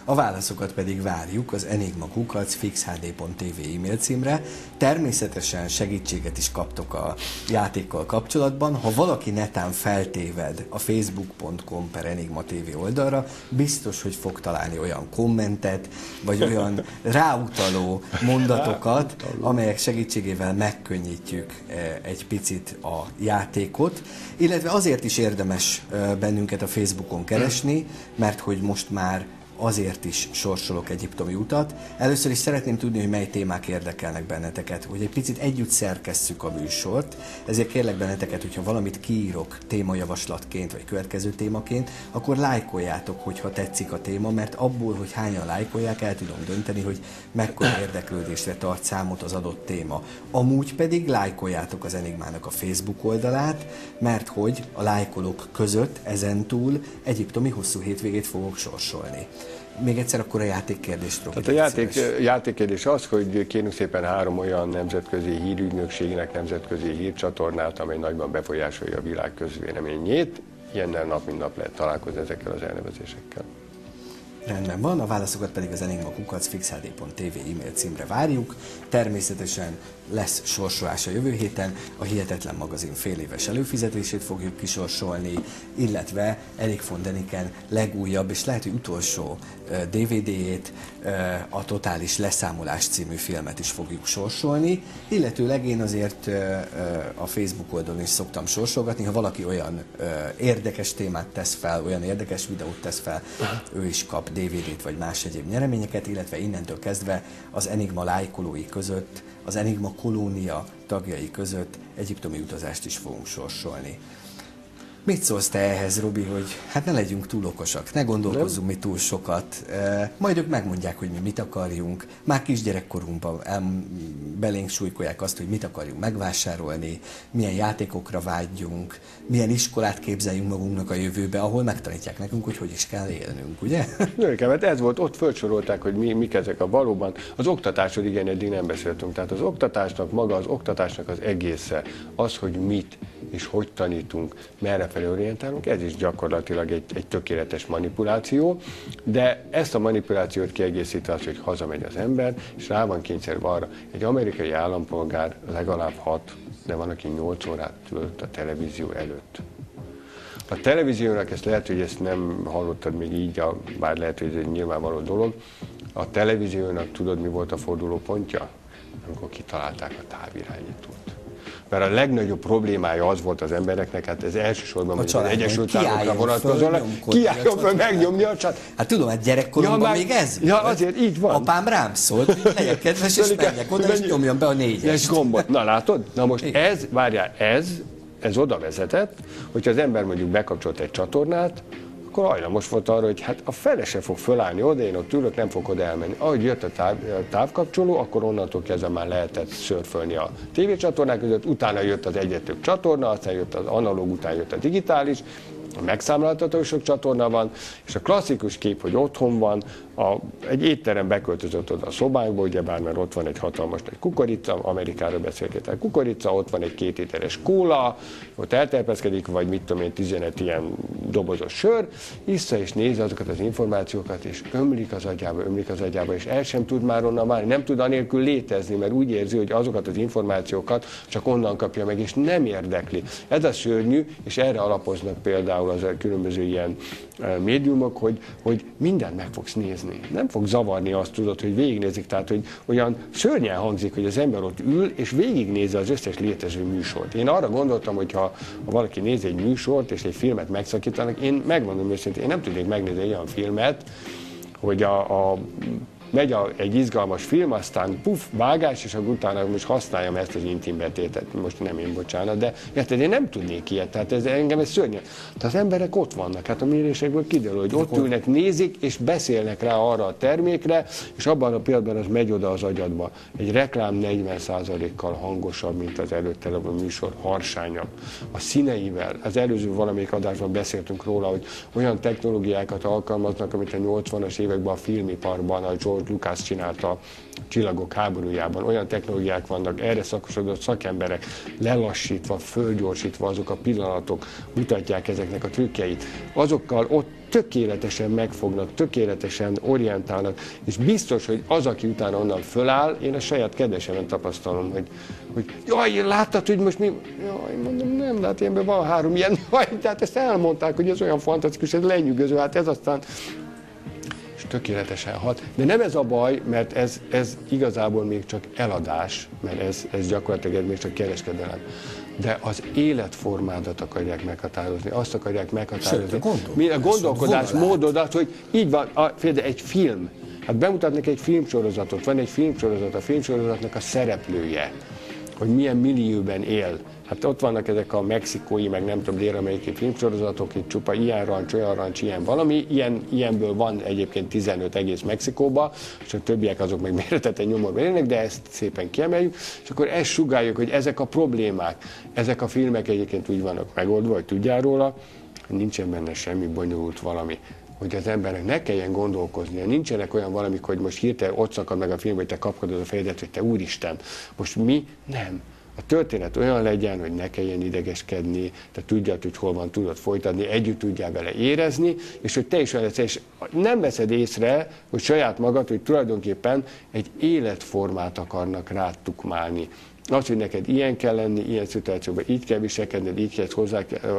A válaszokat pedig várjuk az enigma@fixhd.tv e-mail címre. Természetesen segítséget is kaptok a játékkal kapcsolatban. Ha valaki netán feltéved a facebook.com/Enigma TV oldalra, biztos, hogy fog találni olyan kommentet, vagy olyan ráutaló mondatokat, amelyek segítségével megkönnyítjük egy picit a játékot. Illetve azért is érdemes bennünket a Facebookon keresni, mert hogy most már azért is sorsolok egyiptomi utat. Először is szeretném tudni, hogy mely témák érdekelnek benneteket, hogy egy picit együtt szerkesszük a műsort, ezért kérlek benneteket, hogyha valamit kiírok témajavaslatként, vagy következő témaként, akkor lájkoljátok, hogyha tetszik a téma, mert abból, hogy hányan lájkolják, el tudom dönteni, hogy mekkora érdeklődésre tart számot az adott téma. Amúgy pedig lájkoljátok az Enigmának a Facebook oldalát, mert hogy a lájkolók között ezentúl egyiptomi hosszú hétvégét fogok sorsolni. Még egyszer akkor a játékkérdést, Robi. Tehát a játékkérdés az, hogy kérünk szépen 3 olyan nemzetközi hírügynökségnek nemzetközi hírcsatornát, amely nagyban befolyásolja a világ közvéleményét. Ilyennel nap mint nap lehet találkozni ezekkel az elnevezésekkel. Rendben van, a válaszokat pedig az enigma@fixhd.tv e-mail címre várjuk. Természetesen lesz sorsolás a jövő héten, a Hihetetlen magazin féléves előfizetését fogjuk kisorsolni, illetve Erik von Däniken legújabb és lehet, hogy utolsó DVD-jét, a Totális Leszámolás című filmet is fogjuk sorsolni, illetőleg én azért a Facebook oldalon is szoktam sorsolgatni, ha valaki olyan érdekes témát tesz fel, olyan érdekes videót tesz fel, ő is kap DVD-t vagy más egyéb nyereményeket, illetve innentől kezdve az Enigma lájkolói között, az Enigma kolónia tagjai között egyiptomi utazást is fogunk sorsolni. Mit szólsz te ehhez, Robi, hogy hát ne legyünk túl okosak, ne gondolkozzunk mi túl sokat, majd ők megmondják, hogy mi mit akarjunk, már kisgyerekkorunkban belénk súlykolják azt, hogy mit akarjunk megvásárolni, milyen játékokra vágyjunk, milyen iskolát képzeljünk magunknak a jövőbe, ahol megtanítják nekünk, hogy is kell élnünk, ugye? Nőkem, hát ez volt, ott fölsorolták, hogy mik ezek a valóban. Az oktatásról igen, eddig nem beszéltünk, tehát az oktatásnak maga, az oktatásnak az egésze, az, hogy mit és hogy tanítunk, merre felé orientálunk, ez is gyakorlatilag egy tökéletes manipuláció, de ezt a manipulációt kiegészíti az, hogy hazamegy az ember, és rá van kényszerülve arra, egy amerikai állampolgár legalább 6, de van, aki 8 órát tölt a televízió előtt. A televíziónak, lehet, hogy ezt nem hallottad még így, bár lehet, hogy ez egy nyilvánvaló dolog, a televíziónak tudod, mi volt a fordulópontja? Amikor kitalálták a távirányítót. Mert a legnagyobb problémája az volt az embereknek, hát ez elsősorban az Egyesült Államokra vonatkozóan, kiálljon föl megnyomni a csat. Hát tudom, hát gyerekkoromban még ez volt. Ja, azért így van. Apám rám szólt, hogy legyen kedves, és menjek oda, és nyomjam be a 4-est. Gombot. Na látod? Na most ez oda vezetett, hogyha az ember mondjuk bekapcsolt egy csatornát, akkor hajlamos volt arra, hogy hát a fele se fog fölállni oda, én ott ülök, nem fog oda elmenni. Ahogy jött a távkapcsoló, akkor onnantól kezdve már lehetett szörfölni a tévécsatornák között, utána jött az egyetlen csatorna, aztán jött az analóg, után jött a digitális, a megszámláltató sok csatorna van, és a klasszikus kép, hogy otthon van, egy étterem beköltözött oda a szobánkba, ugyebár, mert ott van egy hatalmas nagy kukorica, Amerikáról beszélgetek, kukorica, ott van egy 2 literes kóla, ott elterpeszkedik, vagy mit tudom én, 15 ilyen dobozos sör, issza és nézi azokat az információkat, és ömlik az agyába, és el sem tud már onnan válni, nem tud anélkül létezni, mert úgy érzi, hogy azokat az információkat csak onnan kapja meg, és nem érdekli. Ez a szörnyű, és erre alapoznak például az különböző ilyen médiumok, hogy mindent meg fogsz nézni. Nem fog zavarni azt, tudod, hogy végignézik, tehát hogy olyan szörnyen hangzik, hogy az ember ott ül, és végignézi az összes létező műsort. Én arra gondoltam, hogy ha valaki néz egy műsort, és egy filmet megszakítanak, én megmondom őszintén, én nem tudnék megnézni egy olyan filmet, hogy megy egy izgalmas film, aztán vágás, és akkor utána most használjam ezt az intim betétet. Most nem én, bocsánat, de én nem tudnék ilyet, tehát engem ez szörnyű. Tehát az emberek ott vannak, hát a mérésekből kiderül, hogy ott ülnek, nézik, és beszélnek rá arra a termékre, és abban a pillanatban az megy oda az agyadba. Egy reklám 40%-kal hangosabb, mint az előtte levő műsor, harsányabb. A színeivel, az előző valamelyik adásban beszéltünk róla, hogy olyan technológiákat alkalmaznak, amit a 80-as években a filmiparban a George Lucas csinálta a Csillagok háborújában. Olyan technológiák vannak, erre szakosodott szakemberek, lelassítva, fölgyorsítva azok a pillanatok, mutatják ezeknek a trükkjeit. Azokkal ott tökéletesen megfognak, tökéletesen orientálnak, és biztos, hogy az, aki utána onnan föláll, én a saját kedvesemen tapasztalom, hogy jaj, láttad, hogy most mi... Jaj, mondom, nem, de hát ilyenben van 3 ilyen, jaj, tehát ezt elmondták, hogy ez olyan fantasztikus, ez lenyűgöző, hát ez aztán... tökéletesen hat. De nem ez a baj, mert ez igazából még csak eladás, mert ez gyakorlatilag még csak kereskedelem. De az életformádat akarják meghatározni, azt akarják meghatározni. A gondolkodásmódodat, hogy így van, például egy film, hát bemutatnak egy filmsorozatot, van egy filmsorozat, a filmsorozatnak a szereplője, hogy milyen millióben él. Hát ott vannak ezek a mexikói, meg nem tudom, dél-amerikai filmsorozatok, itt csupa ilyen rancs, olyan rancs, ilyen valami. Ilyenből van egyébként 15 egész Mexikóba, és a többiek azok meg méreteten nyomorban élnek, de ezt szépen kiemeljük, és akkor ezt sugáljuk, hogy ezek a problémák, ezek a filmek egyébként úgy vannak megoldva, hogy tudjál róla, nincsen benne semmi bonyolult valami. Hogy az embernek ne kelljen gondolkoznia, nincsenek olyan valamik, hogy most hirtelen ott szakad meg a film, hogy te kapkodod a fejedet, hogy te úristen, most mi? Nem. A történet olyan legyen, hogy ne kelljen idegeskedni, te tudjad, hogy hol van, tudod folytatni, együtt tudjál vele érezni, és hogy te is olyan lesz, és nem veszed észre, hogy saját magad, hogy tulajdonképpen egy életformát akarnak rád tukmálni. Az, hogy neked ilyen kell lenni, ilyen szituációban így kell viselkedned, így kell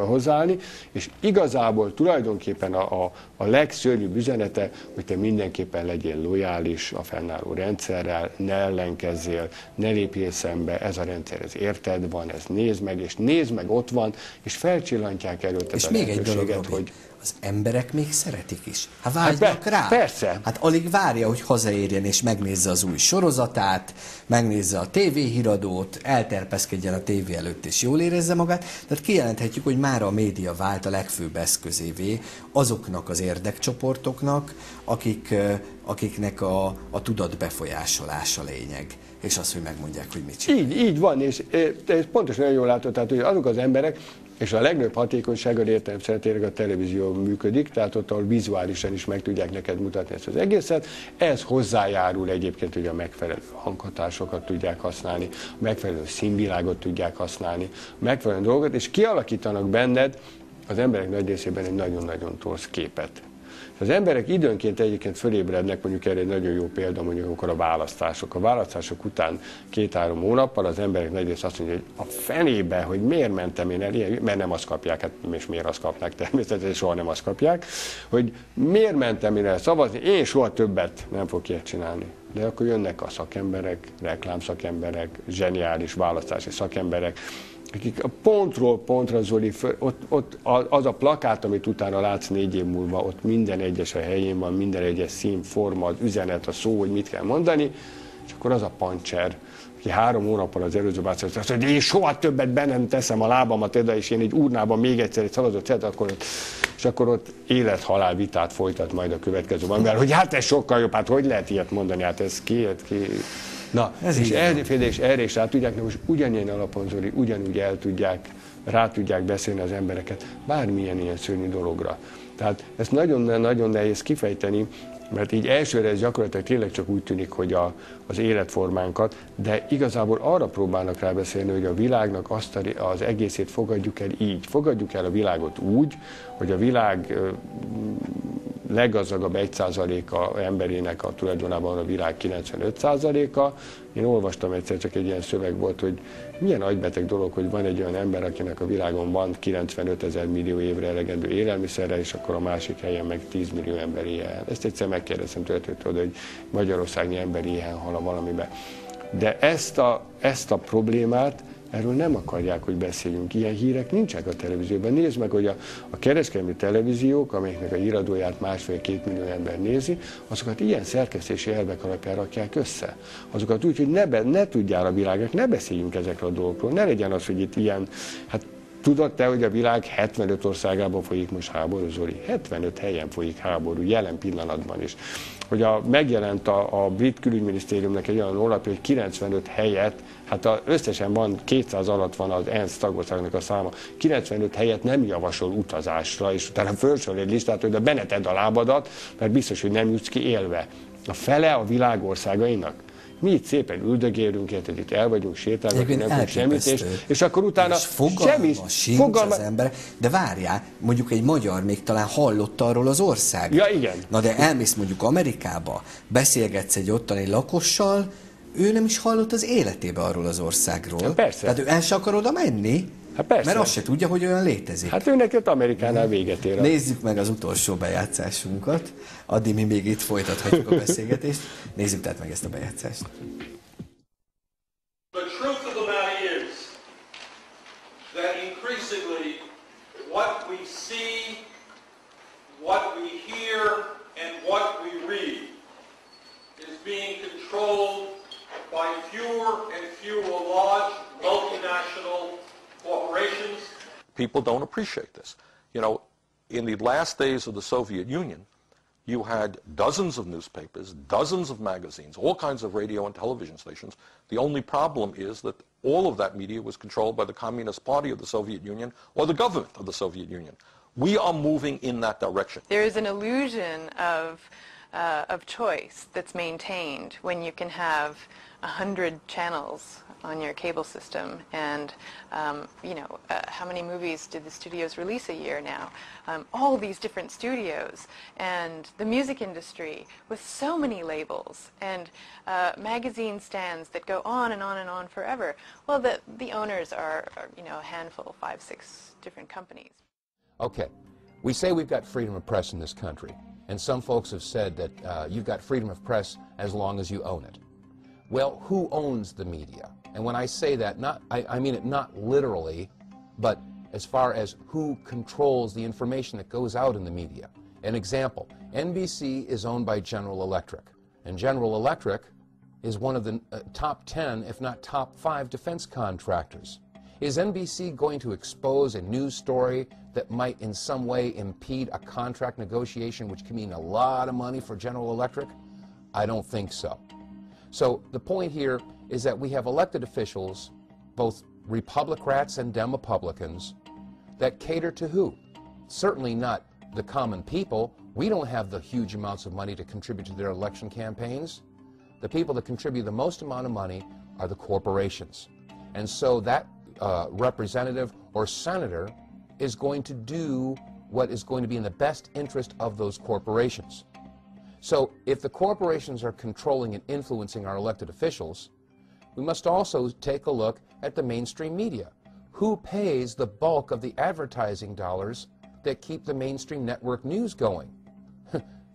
hozzáállni, és igazából tulajdonképpen a legszörnyűbb üzenete, hogy te mindenképpen legyél lojális a fennálló rendszerrel, ne ellenkezzél, ne lépjél szembe, ez a rendszer, ez érted van, ez nézd meg, és nézd meg, ott van, és felcsillantják előtt és a még egy dolog, hogy az emberek még szeretik is. Hát vágynak rá. Persze. Hát alig várja, hogy hazaérjen és megnézze az új sorozatát, megnézze a tévéhíradót, elterpeszkedjen a tévé előtt és jól érezze magát. Tehát kijelenthetjük, hogy már a média vált a legfőbb eszközévé azoknak az érdekcsoportoknak, akiknek a tudat befolyásolása lényeg. És az, hogy megmondják, hogy mit csinálják. Így van, és ez pontosan nagyon jól látod, tehát hogy azok az emberek, és a legnagyobb hatékonysággal értelemszerűen a televízió működik, tehát ott, ahol vizuálisan is meg tudják neked mutatni ezt az egészet. Ez hozzájárul egyébként, hogy a megfelelő hanghatásokat tudják használni, a megfelelő színvilágot tudják használni, a megfelelő dolgot, és kialakítanak benned az emberek nagy részében egy nagyon-nagyon torz képet. Az emberek időnként egyébként fölébrednek, mondjuk erre egy nagyon jó példa, mondjuk amikor a választások. A választások után 2-3 hónappal az emberek nagy rész azt mondja, hogy a fenébe, hogy miért mentem én el, mert nem azt kapják, hát és miért azt kapnak, természetesen soha nem azt kapják, hogy miért mentem én el szavazni, én soha többet nem fogok ilyet csinálni. De akkor jönnek a szakemberek, reklámszakemberek, zseniális választási szakemberek, akik a pontról pontra, Zoli, ott az a plakát, amit utána látsz 4 év múlva, ott minden egyes a helyén van, minden egyes szín, forma, az üzenet, a szó, hogy mit kell mondani, és akkor az a pancser, aki 3 hónappal az előző választásra azt mondja, hogy én soha többet be nem teszem a lábamat oda, és én egy urnában még egyszer egy szavazott szeretet, és akkor ott élet-halál vitát folytat majd a következőben, mert hogy hát ez sokkal jobb, hát hogy lehet ilyet mondani, hát ez ki Na, és erre is rá tudják, most ugyanilyen alapon, Zoli, ugyanúgy rá tudják beszélni az embereket bármilyen ilyen szörnyű dologra. Tehát ezt nagyon nehéz kifejteni, mert így elsőre ez gyakorlatilag tényleg csak úgy tűnik, hogy az életformánkat, de igazából arra próbálnak rá beszélni, hogy a világnak az egészét fogadjuk el így. Fogadjuk el a világot úgy, hogy a világ leggazdagabb 1%-a emberének a tulajdonában a világ 95%-a. Én olvastam egyszer, csak egy ilyen szöveg volt, hogy milyen agybeteg dolog, hogy van egy olyan ember, akinek a világon van 95 000 millió évre elegendő élelmiszerre, és akkor a másik helyen meg 10 millió ember éhen. Ezt egyszer megkérdeztem tőle, hogy Magyarországnyi ember éhen hal valamiben. De ezt a problémát, erről nem akarják, hogy beszéljünk. Ilyen hírek nincsenek a televízióban. Nézd meg, hogy a kereskedelmi televíziók, amelyeknek a híradóját 1,5-2 millió ember nézi, azokat ilyen szerkesztési elvek alapján rakják össze. Azokat úgy, hogy ne tudjál a világnak, ne beszéljünk ezekről a dolgokról. Ne legyen az, hogy itt ilyen, hát tudod te, hogy a világ 75 országában folyik most háború, Zoli? 75 helyen folyik háború, jelen pillanatban is. Hogy megjelent a brit külügyminisztériumnak egy olyan honlapja, hogy 95 helyet, hát összesen van 200 alatt van az ENSZ tagországnak a száma, 95 helyet nem javasol utazásra, és utána fölsorol egy listát, hogy be ne tedd a lábadat, mert biztos, hogy nem jutsz ki élve. A fele a világ országainak. Mi itt szépen üldögélünk, érted, itt el vagyunk, sétálunk, nem tudunk semmit, és akkor utána fogalma az ember. De várjál, mondjuk egy magyar még talán hallott arról az országról. Ja, igen. Na de elmész mondjuk Amerikába, beszélgetsz egy ottani lakossal, ő nem is hallott az életébe arról az országról. Ja, persze. Tehát ő el se akar oda menni, hát persze. Mert azt se tudja, hogy olyan létezik. Hát őnek ott Amerikánál véget ér. Nézzük meg az utolsó bejátszásunkat, addig mi még itt folytathatjuk a beszélgetést. Nézzük tehát meg ezt a bejátszást. The truth of the matter is that increasingly what we see, what we hear, and what we read is being controlled by fewer and fewer large multinational corporations. People don't appreciate this. You know, in the last days of the Soviet Union, you had dozens of newspapers, dozens of magazines, all kinds of radio and television stations. The only problem is that all of that media was controlled by the Communist Party of the Soviet Union or the government of the Soviet Union. We are moving in that direction. There is an illusion of choice that's maintained when you can have 100 channels on your cable system, and how many movies did the studios release a year now? All these different studios, and the music industry with so many labels, and magazine stands that go on and on and on forever. Well, the owners are a handful, 5, 6 different companies. Okay, we say we've got freedom of press in this country, and some folks have said that you've got freedom of press as long as you own it. Well, who owns the media? And when I say that, I mean it not literally, but as far as who controls the information that goes out in the media. An example, NBC is owned by General Electric, and General Electric is one of the top 10, if not top 5 defense contractors. Is NBC going to expose a news story that might in some way impede a contract negotiation, which can mean a lot of money for General Electric? I don't think so. So the point here is that we have elected officials, both Republicans and Demopublicans, that cater to who? Certainly not the common people. We don't have the huge amounts of money to contribute to their election campaigns. The people that contribute the most amount of money are the corporations. And so that representative or senator is going to do what is going to be in the best interest of those corporations. So if the corporations are controlling and influencing our elected officials, we must also take a look at the mainstream media. Who pays the bulk of the advertising dollars that keep the mainstream network news going?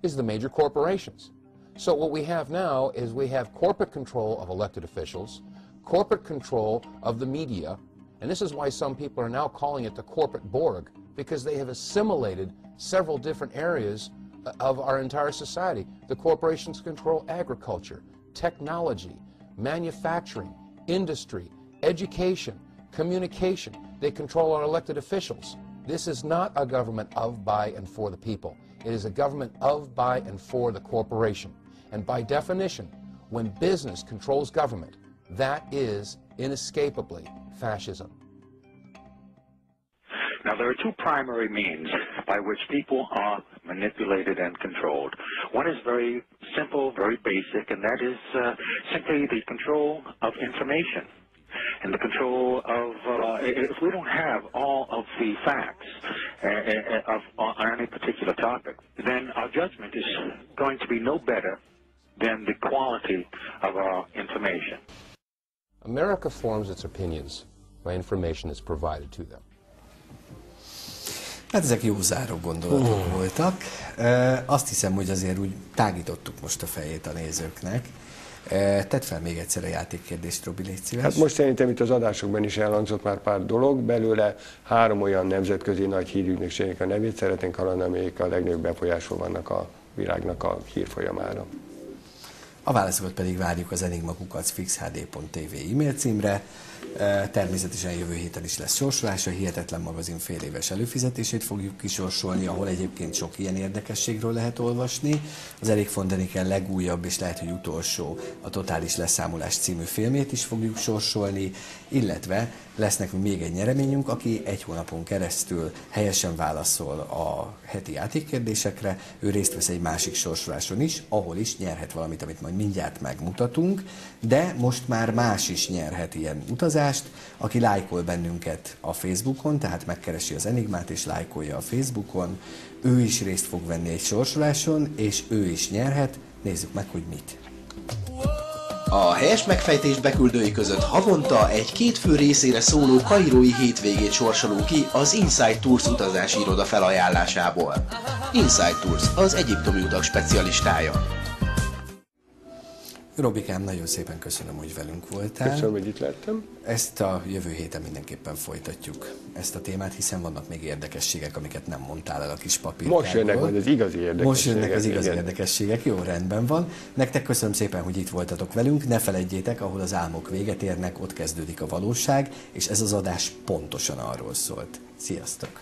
Is the major corporations. So what we have now is we have corporate control of elected officials, corporate control of the media, and this is why some people are now calling it the corporate Borg, because they have assimilated several different areas of our entire society. The corporations control agriculture, technology, manufacturing, industry, education, communication. They control our elected officials. This is not a government of, by, and for the people. It is a government of, by, and for the corporation. And by definition, when business controls government, that is inescapably fascism. Now, there are two primary means by which people are manipulated and controlled. One is very simple, very basic, and that is simply the control of information and the control of, if we don't have all of the facts on any particular topic, then our judgment is going to be no better than the quality of our information. America forms its opinions by information that's provided to them. Hát ezek jó záró gondolatok voltak. Azt hiszem, hogy azért úgy tágítottuk most a fejét a nézőknek. Tedd fel még egyszer a játékkérdést, Robi, légy szíves. Hát most szerintem itt az adásokban is elhangzott már pár dolog, belőle 3 olyan nemzetközi nagy hírügynökségnek a nevét szeretnénk hallani, amelyek a legnagyobb befolyásol vannak a világnak a hírfolyamára. A válaszokat pedig várjuk az enigma@fixhd.tv e-mail címre. Természetesen jövő héten is lesz sorsolás, a Hihetetlen magazin féléves előfizetését fogjuk kisorsolni, ahol egyébként sok ilyen érdekességről lehet olvasni. Az Erik von Däniken legújabb és lehet, hogy utolsó, a Totális leszámolás című filmét is fogjuk sorsolni, illetve lesz nekünk még egy nyereményünk, aki 1 hónapon keresztül helyesen válaszol a heti játékkérdésekre. Ő részt vesz egy másik sorsoláson is, ahol is nyerhet valamit, amit majd mindjárt megmutatunk, de most már más is nyerhet ilyen utazást, aki lájkol bennünket a Facebookon, tehát megkeresi az Enigmát és lájkolja a Facebookon, ő is részt fog venni egy sorsoláson, és ő is nyerhet. Nézzük meg, hogy mit. A helyes megfejtés beküldői között havonta egy 2 fő részére szóló kairói hétvégét sorsolunk ki az Inside Tours utazási iroda felajánlásából. Inside Tours az egyiptomi utak specialistája. Robikám, nagyon szépen köszönöm, hogy velünk voltál. Köszönöm, hogy itt lettem. Ezt a jövő héten mindenképpen folytatjuk, ezt a témát, hiszen vannak még érdekességek, amiket nem mondtál el a kis papírkáról. Most jönnek majd az igazi érdekességek. Most jönnek az igazi érdekességek, jó, rendben van. Nektek köszönöm szépen, hogy itt voltatok velünk. Ne feledjétek, ahol az álmok véget érnek, ott kezdődik a valóság, és ez az adás pontosan arról szólt. Sziasztok!